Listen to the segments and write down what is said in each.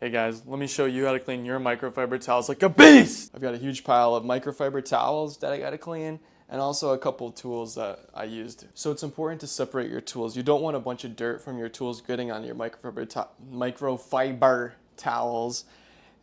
Hey guys, let me show you how to clean your microfiber towels like a beast! I've got a huge pile of microfiber towels that I gotta clean, and also a couple tools that I used. So it's important to separate your tools. You don't want a bunch of dirt from your tools getting on your microfiber towels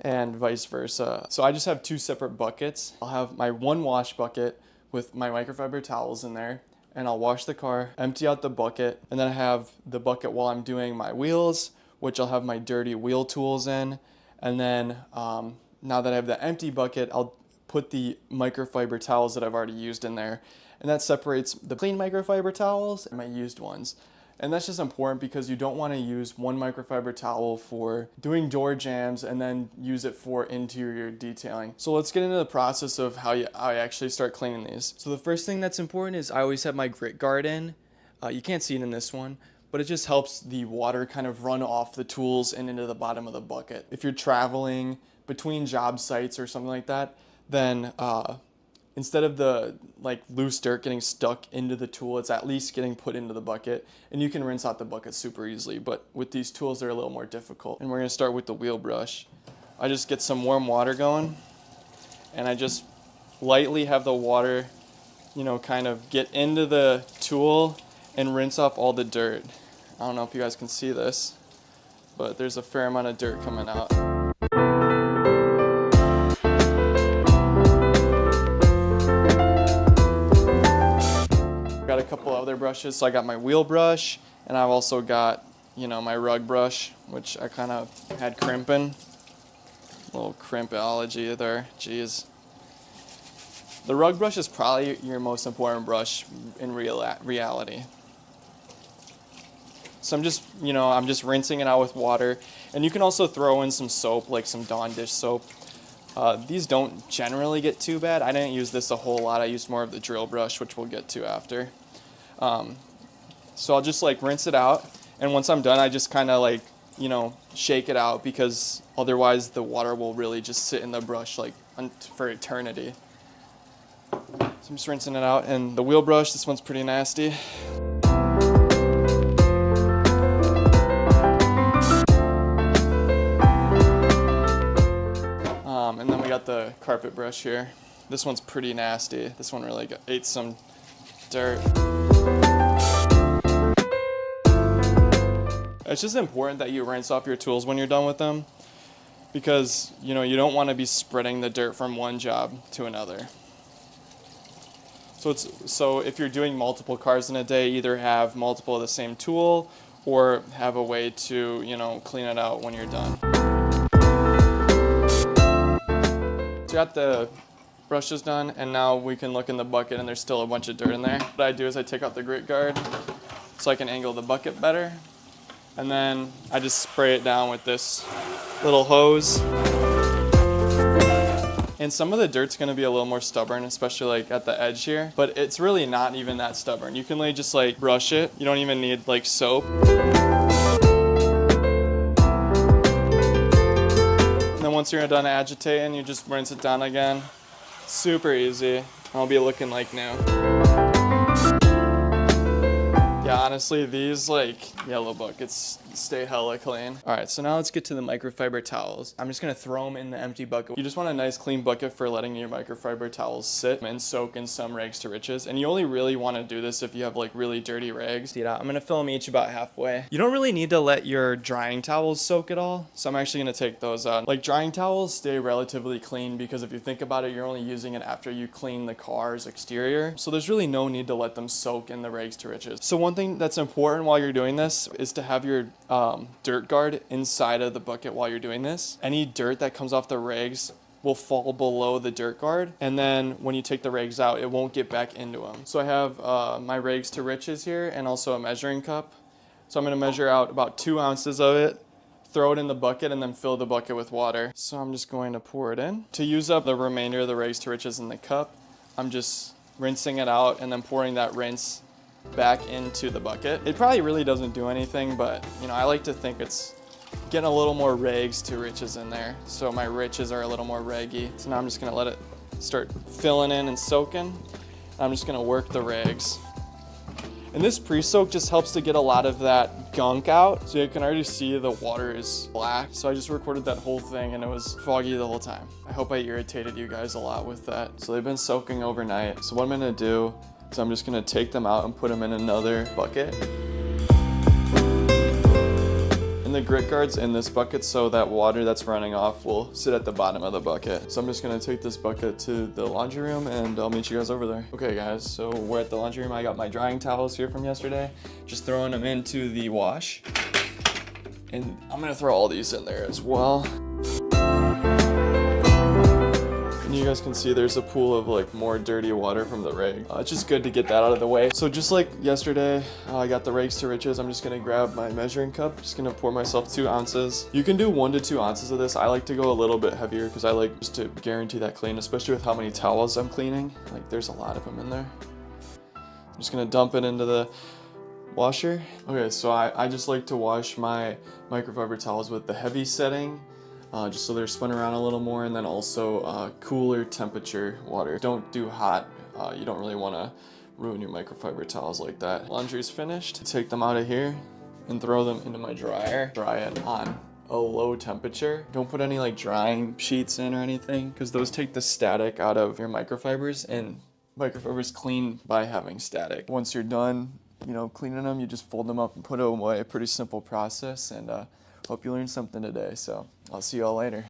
and vice versa. So I just have two separate buckets. I'll have my one wash bucket with my microfiber towels in there, and I'll wash the car, empty out the bucket, and then I have the bucket while I'm doing my wheels, which I'll have my dirty wheel tools in. And then now that I have the empty bucket, I'll put the microfiber towels that I've already used in there. And that separates the clean microfiber towels and my used ones. And that's just important because you don't want to use one microfiber towel for doing door jambs and then use it for interior detailing. So let's get into the process of how I actually start cleaning these. So the first thing that's important is I always have my grit guard in. You can't see it in this one, but it just helps the water kind of run off the tools and into the bottom of the bucket. If you're traveling between job sites or something like that, then instead of the loose dirt getting stuck into the tool, it's at least getting put into the bucket, and you can rinse out the bucket super easily. But with these tools, they're a little more difficult. And we're gonna start with the wheel brush. I just get some warm water going, and I just lightly have the water, kind of get into the tool and rinse off all the dirt. I don't know if you guys can see this, but there's a fair amount of dirt coming out. Got a couple other brushes. So I got my wheel brush, and I've also got, my rug brush, which I kind of had crimping. A little crimpology there, jeez. The rug brush is probably your most important brush in reality. So I'm just rinsing it out with water, and you can also throw in some soap, like some Dawn dish soap. These don't generally get too bad. I didn't use this a whole lot. I used more of the drill brush, which we'll get to after. So I'll just rinse it out, and once I'm done, I just kind of shake it out, because otherwise the water will really just sit in the brush for eternity. So I'm just rinsing it out, and the wheel brush, this one's pretty nasty. And then we got the carpet brush here. This one's pretty nasty. This one really ate some dirt. It's just important that you rinse off your tools when you're done with them, because you don't want to be spreading the dirt from one job to another. So if you're doing multiple cars in a day, either have multiple of the same tool or have a way to clean it out when you're done. So got the brushes done, and now we can look in the bucket, and there's still a bunch of dirt in there. What I do is I take out the grit guard so I can angle the bucket better, and then I just spray it down with this little hose. And some of the dirt's gonna be a little more stubborn, especially at the edge here, but it's really not even that stubborn. You can just brush it. You don't even need soap. Once you're done agitating, you just rinse it down again. Super easy. I'll be looking like new. Yeah, honestly, these yellow buckets stay hella clean. All right, so now let's get to the microfiber towels. I'm just gonna throw them in the empty bucket. You just want a nice clean bucket for letting your microfiber towels sit and soak in some rags to riches. And you only really wanna do this if you have really dirty rags. I'm gonna fill them each about halfway. You don't really need to let your drying towels soak at all, so I'm actually gonna take those out. Drying towels stay relatively clean, because if you think about it, you're only using it after you clean the car's exterior. So there's really no need to let them soak in the rags to riches. So one thing that's important while you're doing this is to have your dirt guard inside of the bucket while you're doing this. Any dirt that comes off the rags will fall below the dirt guard, and then when you take the rags out, it won't get back into them. So I have my rags to riches here, and also a measuring cup. So I'm gonna measure out about 2 ounces of it, throw it in the bucket, and then fill the bucket with water. So I'm just going to pour it in. To use up the remainder of the rags to riches in the cup, I'm just rinsing it out and then pouring that rinse back into the bucket. It probably really doesn't do anything, but I like to think it's getting a little more rags to riches in there, so my riches are a little more raggy. So now I'm just gonna let it start filling in and soaking. I'm just gonna work the rags. And this pre-soak just helps to get a lot of that gunk out. So you can already see the water is black. So I just recorded that whole thing and it was foggy the whole time. I hope I irritated you guys a lot with that. So they've been soaking overnight. So what I'm gonna do is I'm just gonna take them out and put them in another bucket. And the grit guard's in this bucket, so that water that's running off will sit at the bottom of the bucket. So I'm just gonna take this bucket to the laundry room and I'll meet you guys over there. Okay guys, so we're at the laundry room. I got my drying towels here from yesterday. Just throwing them into the wash. And I'm gonna throw all these in there as well. And you guys can see there's a pool of like more dirty water from the rag. It's just good to get that out of the way. So just like yesterday, I got the rags to riches. I'm just gonna grab my measuring cup. Just gonna pour myself 2 ounces. You can do 1 to 2 ounces of this. I like to go a little bit heavier because I like just to guarantee that clean, especially with how many towels I'm cleaning. Like there's a lot of them in there. I'm just gonna dump it into the washer. Okay, so I just like to wash my microfiber towels with the heavy setting. Just so they're spun around a little more, and then also cooler temperature water. Don't do hot. You don't really want to ruin your microfiber towels like that. Laundry's finished. Take them out of here and throw them into my dryer. Dry it on a low temperature. Don't put any like drying sheets in or anything, because those take the static out of your microfibers, and microfibers clean by having static. Once you're done, you know, cleaning them, you just fold them up and put them away. A pretty simple process, and hope you learned something today. So I'll see y'all later.